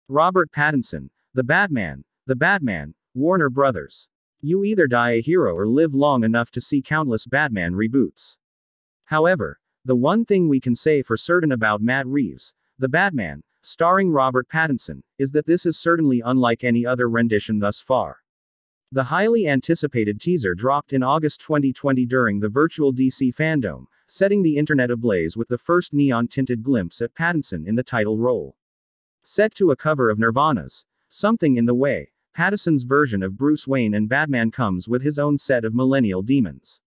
Robert Pattinson, The Batman, Warner Brothers. You either die a hero or live long enough to see countless Batman reboots. However, the one thing we can say for certain about Matt Reeves' The Batman, starring Robert Pattinson, is that this is certainly unlike any other rendition thus far. The highly anticipated teaser dropped in August 2020 during the virtual DC Fandom, setting the internet ablaze with the first neon-tinted glimpse at Pattinson in the title role. Set to a cover of Nirvana's Something in the Way, Pattinson's version of Bruce Wayne and Batman comes with his own set of millennial demons.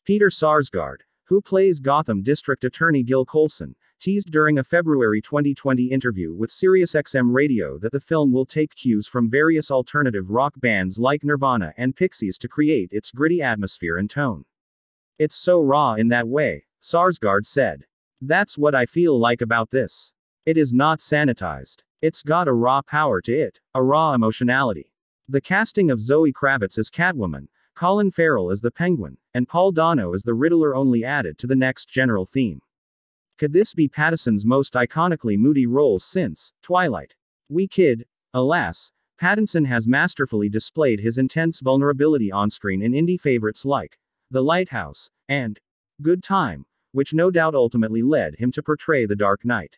Peter Sarsgaard, who plays Gotham District Attorney Gil Colson, teased during a February 2020 interview with SiriusXM Radio that the film will take cues from various alternative rock bands like Nirvana and Pixies to create its gritty atmosphere and tone. It's so raw in that way, Sarsgaard said. That's what I feel like about this. It is not sanitized. It's got a raw power to it, a raw emotionality. The casting of Zoe Kravitz as Catwoman, Colin Farrell as the Penguin, and Paul Dano as the Riddler only added to the next general theme. Could this be Pattinson's most iconically moody role since Twilight? We kid. Alas, Pattinson has masterfully displayed his intense vulnerability on-screen in indie favorites like The Lighthouse and Good Time, which no doubt ultimately led him to portray The Dark Knight.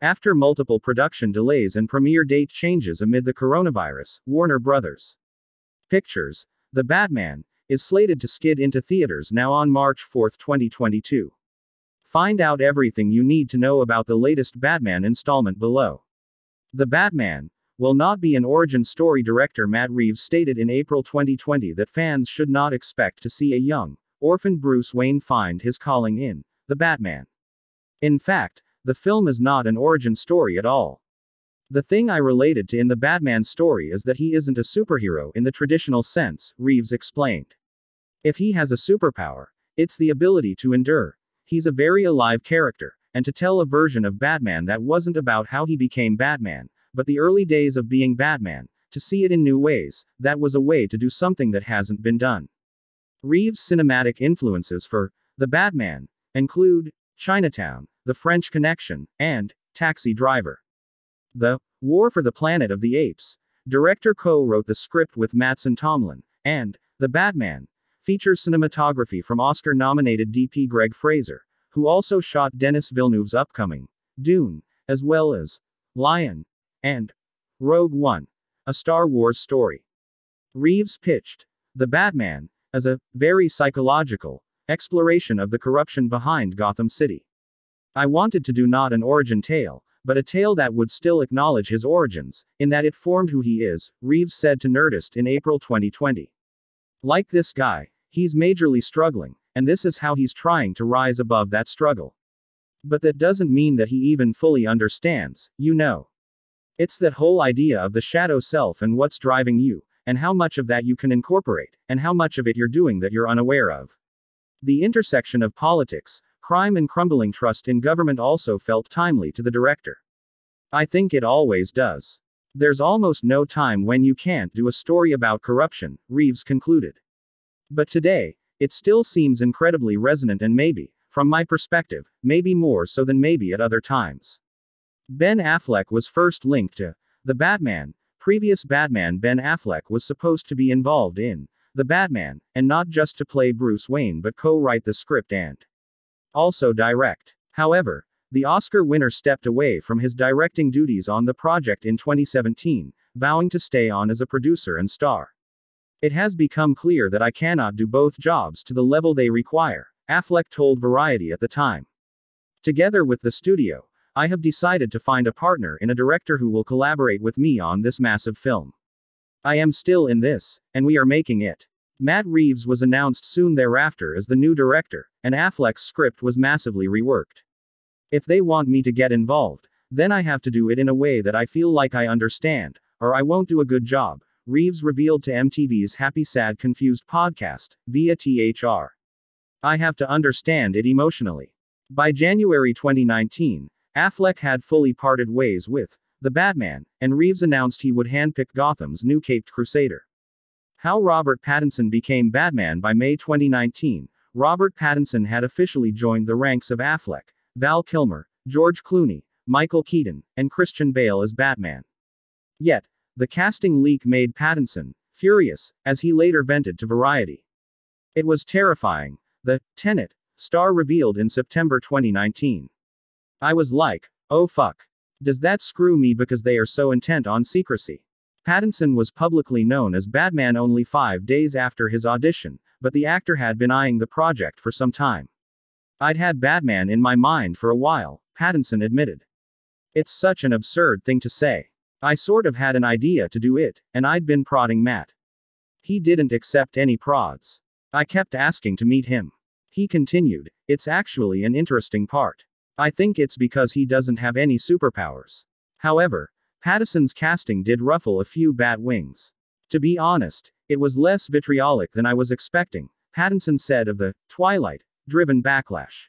After multiple production delays and premiere date changes amid the coronavirus, Warner Brothers. Pictures, The Batman, is slated to skid into theaters now on March 4, 2022. Find out everything you need to know about the latest Batman installment below. The Batman will not be an origin story. Director Matt Reeves stated in April 2020 that fans should not expect to see a young, orphaned Bruce Wayne find his calling in The Batman. In fact, the film is not an origin story at all. The thing I related to in the Batman story is that he isn't a superhero in the traditional sense, Reeves explained. If he has a superpower, it's the ability to endure. He's a very alive character, and to tell a version of Batman that wasn't about how he became Batman, but the early days of being Batman, to see it in new ways, that was a way to do something that hasn't been done. Reeves' cinematic influences for The Batman include Chinatown, The French Connection, and Taxi Driver. The War for the Planet of the Apes. Director co-wrote the script with Mattson Tomlin, and The Batman features cinematography from Oscar-nominated DP Greg Fraser, who also shot Denis Villeneuve's upcoming Dune, as well as Lion and Rogue One, a Star Wars story. Reeves pitched The Batman as a very psychological exploration of the corruption behind Gotham City. I wanted to do not an origin tale, but a tale that would still acknowledge his origins, in that it formed who he is, Reeves said to Nerdist in April 2020. Like this guy, he's majorly struggling, and this is how he's trying to rise above that struggle. But that doesn't mean that he even fully understands, you know. It's that whole idea of the shadow self and what's driving you, and how much of that you can incorporate, and how much of it you're doing that you're unaware of. The intersection of politics, crime and crumbling trust in government also felt timely to the director. I think it always does. There's almost no time when you can't do a story about corruption, Reeves concluded. But today, it still seems incredibly resonant and maybe, from my perspective, maybe more so than maybe at other times. Ben Affleck was first linked to The Batman. Previous Batman Ben Affleck was supposed to be involved in The Batman, and not just to play Bruce Wayne but co-write the script and also direct. However, the Oscar winner stepped away from his directing duties on the project in 2017, vowing to stay on as a producer and star. It has become clear that I cannot do both jobs to the level they require, Affleck told Variety at the time. Together with the studio, I have decided to find a partner in a director who will collaborate with me on this massive film. I am still in this, and we are making it. Matt Reeves was announced soon thereafter as the new director, and Affleck's script was massively reworked. If they want me to get involved, then I have to do it in a way that I feel like I understand, or I won't do a good job, Reeves revealed to MTV's Happy Sad Confused podcast, via THR. I have to understand it emotionally. By January 2019, Affleck had fully parted ways with The Batman, and Reeves announced he would handpick Gotham's new Caped Crusader. How Robert Pattinson became Batman. By May 2019, Robert Pattinson had officially joined the ranks of Affleck, Val Kilmer, George Clooney, Michael Keaton, and Christian Bale as Batman. Yet, the casting leak made Pattinson furious, as he later vented to Variety. It was terrifying. The Tenet star revealed in September 2019. I was like, oh fuck. Does that screw me because they are so intent on secrecy? Pattinson was publicly known as Batman only 5 days after his audition, but the actor had been eyeing the project for some time. I'd had Batman in my mind for a while, Pattinson admitted. It's such an absurd thing to say. I sort of had an idea to do it, and I'd been prodding Matt. He didn't accept any prods. I kept asking to meet him. He continued, it's actually an interesting part. I think it's because he doesn't have any superpowers. However, Pattinson's casting did ruffle a few bat wings. To be honest, it was less vitriolic than I was expecting, Pattinson said of the Twilight-driven backlash.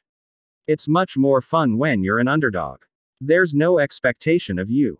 It's much more fun when you're an underdog. There's no expectation of you